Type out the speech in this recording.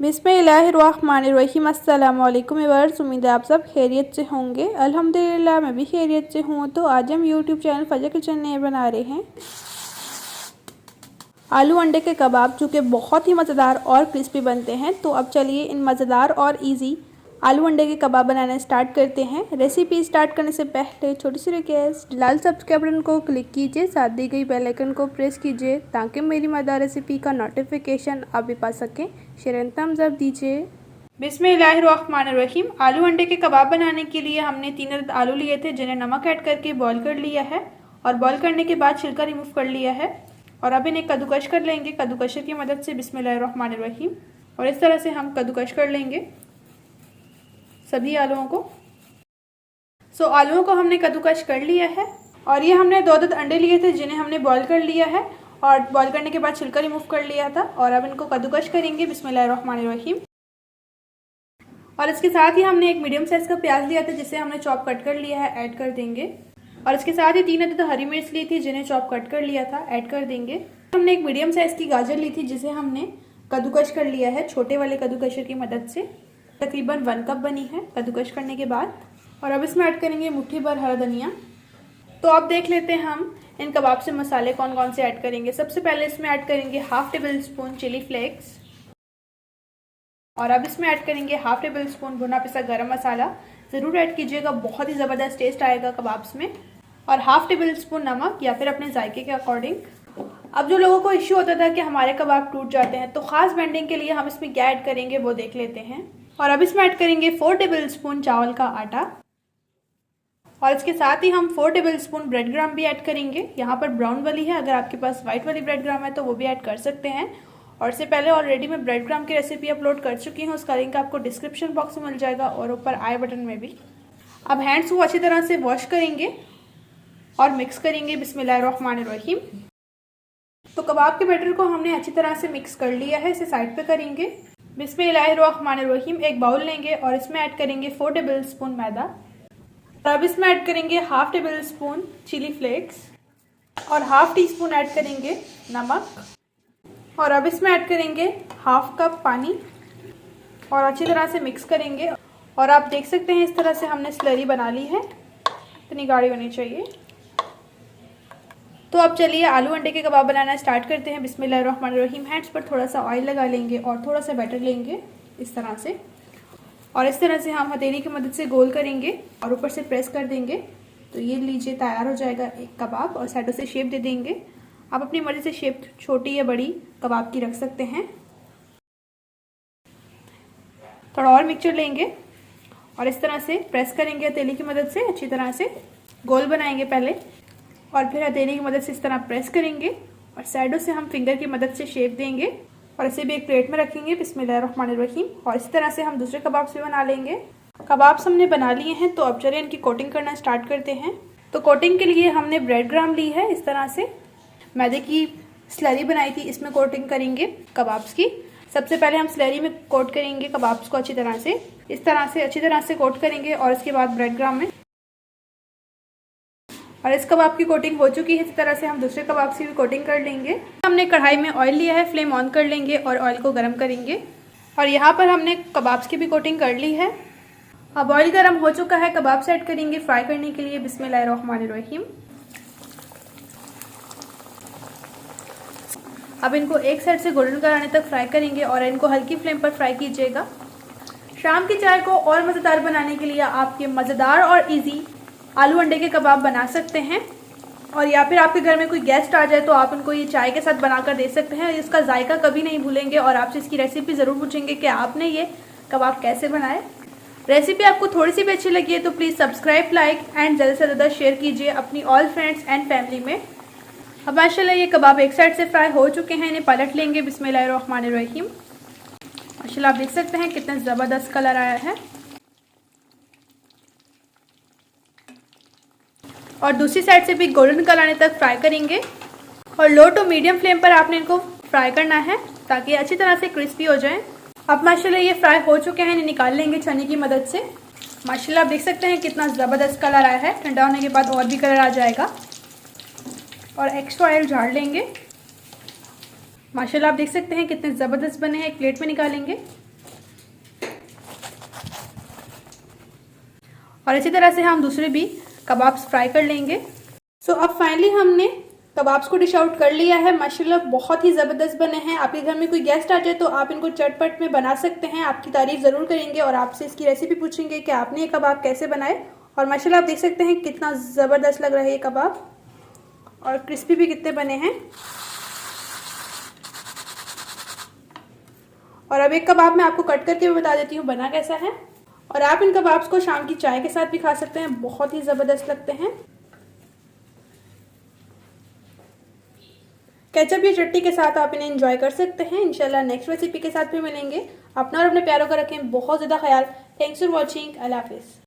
बिस्मिल्लाहिर्रहमानिर्रहीम। अस्सलाम वालेकुम व्यूअर्स, उम्मीद है आप सब खैरियत से होंगे। अल्हम्दुलिल्लाह मैं भी खैरियत से हूँ। तो आज हम यूट्यूब चैनल फजर किचन में बना रहे हैं आलू अंडे के कबाब, जो कि बहुत ही मज़ेदार और क्रिस्पी बनते हैं। तो अब चलिए इन मज़ेदार और इजी आलू अंडे के कबाब बनाना स्टार्ट करते हैं। रेसिपी स्टार्ट करने से पहले छोटी सी रिक्वेस्ट, लाल सब्सक्राइब बटन को क्लिक कीजिए, साथ दी गई बेल आइकन को प्रेस कीजिए ताकि मेरी मज़ेदार रेसिपी का नोटिफिकेशन आप भी पा सकें। शेयर एंड थम्स अप दीजिए। बिस्मिल्लाहिर्रहमानिर्रहीम। आलू अंडे के कबाब बनाने के लिए हमने 3 अदद आलू लिए थे, जिन्हें नमक ऐड करके बॉईल कर लिया है और बॉईल करने के बाद छिलका रिमूव कर लिया है। और अब इन्हें कद्दूकश कर लेंगे कद्दूकशर की मदद से। बिस्मिल्लाहिर्रहमानिर्रहीम। और इस तरह से हम कद्दूकश कर लेंगे सभी आलूओं को। आलूओं को हमने कद्दूकश कर लिया है। और ये हमने 2 अदद अंडे लिए थे, जिन्हें हमने बॉईल कर लिया है और बॉईल करने के बाद छिलका रिमूव कर लिया था। और अब इनको कद्दूकश करेंगे बिस्मिल्लाहिर्रहमानिर्रहीम। और इसके साथ ही हमने एक मीडियम साइज का प्याज लिया था, जिसे हमने चॉप कट कर लिया है, ऐड कर देंगे। और इसके साथ ही 3 अदद हरी मिर्च ली थी, जिन्हें चॉप कट कर लिया था, ऐड कर देंगे। हमने एक मीडियम साइज की गाजर ली थी, जिसे हमने कद्दूकश कर लिया है छोटे वाले कद्दूकशर की मदद से। तकरीबन 1 कप बनी है कद्दूकश करने के बाद। और अब इसमें ऐड करेंगे मुट्ठी भर हरा धनिया। तो अब देख लेते हैं हम इन कबाब से मसाले कौन कौन से ऐड करेंगे। सबसे पहले इसमें ऐड करेंगे 1/2 टेबल स्पून चिली फ्लेक्स। और अब इसमें ऐड करेंगे 1/2 टेबल स्पून भुना पिसा गरम मसाला। ज़रूर ऐड कीजिएगा, बहुत ही ज़बरदस्त टेस्ट आएगा कबाब्स में। और 1/2 टेबल स्पून नमक, या फिर अपने जायके के अकॉर्डिंग। अब जो लोगों को इश्यू होता था कि हमारे कबाब टूट जाते हैं, तो ख़ास बेंडिंग के लिए हम इसमें क्या ऐड करेंगे वो देख लेते हैं। और अब इसमें ऐड करेंगे 4 टेबल स्पून चावल का आटा। और इसके साथ ही हम 4 टेबल स्पून ब्रेड ग्राम भी ऐड करेंगे। यहाँ पर ब्राउन वाली है, अगर आपके पास व्हाइट वाली ब्रेड ग्राम है तो वो भी ऐड कर सकते हैं। और इससे पहले ऑलरेडी मैं ब्रेड ग्राम की रेसिपी अपलोड कर चुकी हूँ, उसका लिंक आपको डिस्क्रिप्शन बॉक्स में मिल जाएगा और ऊपर आई बटन में भी। अब हैंड्स को अच्छी तरह से वॉश करेंगे और मिक्स करेंगे बिस्मिल्लाहिर्रहमानिर्रहीम। तो कबाब के बैटर को हमने अच्छी तरह से मिक्स कर लिया है, इसे साइड पे करेंगे। बिस्मिल्लाहिर्रहमानिर्रहीम। एक बाउल लेंगे और इसमें ऐड करेंगे 4 टेबल स्पून मैदा। और अब इसमें ऐड करेंगे 1/2 टेबल स्पून चिली फ्लेक्स और 1/2 टीस्पून ऐड करेंगे नमक। और अब इसमें ऐड करेंगे 1/2 कप पानी और अच्छी तरह से मिक्स करेंगे। और आप देख सकते हैं इस तरह से हमने स्लरी बना ली है, इतनी गाढ़ी होनी चाहिए। तो अब चलिए आलू अंडे के कबाब बनाना स्टार्ट करते हैं। बिस्मिल्लाहिर्रहमानिर्रहीम। हैंड्स पर थोड़ा सा ऑयल लगा लेंगे और थोड़ा सा बैटर लेंगे इस तरह से। और इस तरह से हम हथेली की मदद से गोल करेंगे और ऊपर से प्रेस कर देंगे। तो ये लीजिए तैयार हो जाएगा एक कबाब। और साइडों से शेप दे देंगे। आप अपनी मर्जी से शेप छोटी या बड़ी कबाब की रख सकते हैं। थोड़ा और मिक्सचर लेंगे और इस तरह से प्रेस करेंगे हथेली की मदद से। अच्छी तरह से गोल बनाएंगे पहले और फिर हथेली की मदद से इस तरह प्रेस करेंगे और साइडों से हम फिंगर की मदद से शेप देंगे और इसे भी एक प्लेट में रखेंगे बिस्मिल्लाहिर्रहमानिर्रहीम। और इस तरह से हम दूसरे कबाब्स भी बना लेंगे। कबाब्स हमने बना लिए हैं, तो अब चलिए इनकी कोटिंग करना स्टार्ट करते हैं। तो कोटिंग के लिए हमने ब्रेड ग्राम ली है, इस तरह से मैदे की स्लरी बनाई थी, इसमें कोटिंग करेंगे कबाब्स की। सबसे पहले हम स्लरी में कोट करेंगे कबाब्स को अच्छी तरह से, इस तरह से अच्छी तरह से कोट करेंगे। और इसके बाद ब्रेड ग्राम में। और इस कबाब की कोटिंग हो चुकी है, इस तरह से हम दूसरे कबाब की भी कोटिंग कर लेंगे। हमने कढ़ाई में ऑयल लिया है, फ्लेम ऑन कर लेंगे और ऑयल को गर्म करेंगे। और यहाँ पर हमने कबाब्स की भी कोटिंग कर ली है। अब ऑयल गर्म हो चुका है, कबाब ऐड करेंगे फ्राई करने के लिए बिस्मिल्लाहिर्रहमानिर्रहीम। अब इनको एक साइड से गोल्डन कराने तक फ्राई करेंगे और इनको हल्की फ्लेम पर फ्राई कीजिएगा। शाम की चाय को और मज़ेदार बनाने के लिए आप ये मज़ेदार और इजी आलू अंडे के कबाब बना सकते हैं। और या फिर आपके घर में कोई गेस्ट आ जाए तो आप उनको ये चाय के साथ बनाकर दे सकते हैं। इसका जायका कभी नहीं भूलेंगे और आपसे इसकी रेसिपी ज़रूर पूछेंगे कि आपने ये कबाब कैसे बनाए। रेसिपी आपको थोड़ी सी भी अच्छी लगी है तो प्लीज़ सब्सक्राइब, लाइक एंड ज़्यादा से ज़्यादा शेयर कीजिए अपनी ऑल फ्रेंड्स एंड फैमिली में। अब माशाल्लाह ये कबाब एक साइड से फ्राई हो चुके हैं, इन्हें पलट लेंगे बिस्मिल्लाहिर्रहमानिर्रहीम। माशाल्लाह आप देख सकते हैं कितना ज़बरदस्त कलर आया है। और दूसरी साइड से भी गोल्डन कलर आने तक फ्राई करेंगे। और लो टू मीडियम फ्लेम पर आपने इनको फ्राई करना है ताकि अच्छी तरह से क्रिस्पी हो जाएं। अब माशाल्लाह ये फ्राई हो चुके हैं, इन्हें निकाल लेंगे छन्नी की मदद से। माशाल्लाह आप देख सकते हैं कितना ज़बरदस्त कलर आया है। ठंडा होने के बाद और भी कलर आ जाएगा। और एक्स्ट्रा ऑयल झाड़ लेंगे। माशाल्लाह आप देख सकते हैं कितने ज़बरदस्त बने हैं। एक प्लेट में निकालेंगे। और इसी तरह से हम दूसरे भी कबाब्स फ्राई कर लेंगे। सो अब फाइनली हमने कबाब्स को डिश आउट कर लिया है। माशाल्लाह बहुत ही ज़बरदस्त बने हैं। आपके घर में कोई गेस्ट आ जाए तो आप इनको चटपट में बना सकते हैं, आपकी तारीफ़ ज़रूर करेंगे और आपसे इसकी रेसिपी पूछेंगे कि आपने ये कबाब कैसे बनाए। और माशाल्लाह आप देख सकते हैं कितना ज़बरदस्त लग रहा है ये कबाब, और क्रिस्पी भी कितने बने हैं। और अब एक कबाब मैं आपको कट करके भी बता देती हूँ बना कैसा है। और आप इन कबाब्स को शाम की चाय के साथ भी खा सकते हैं, बहुत ही ज़बरदस्त लगते हैं। केचप या चटनी के साथ आप इन्हें एंजॉय कर सकते हैं। इंशाल्लाह नेक्स्ट रेसिपी के साथ भी मिलेंगे। अपना और अपने प्यारों का रखें बहुत ज़्यादा ख्याल। Thanks for watching. अल्लाह हाफिज़।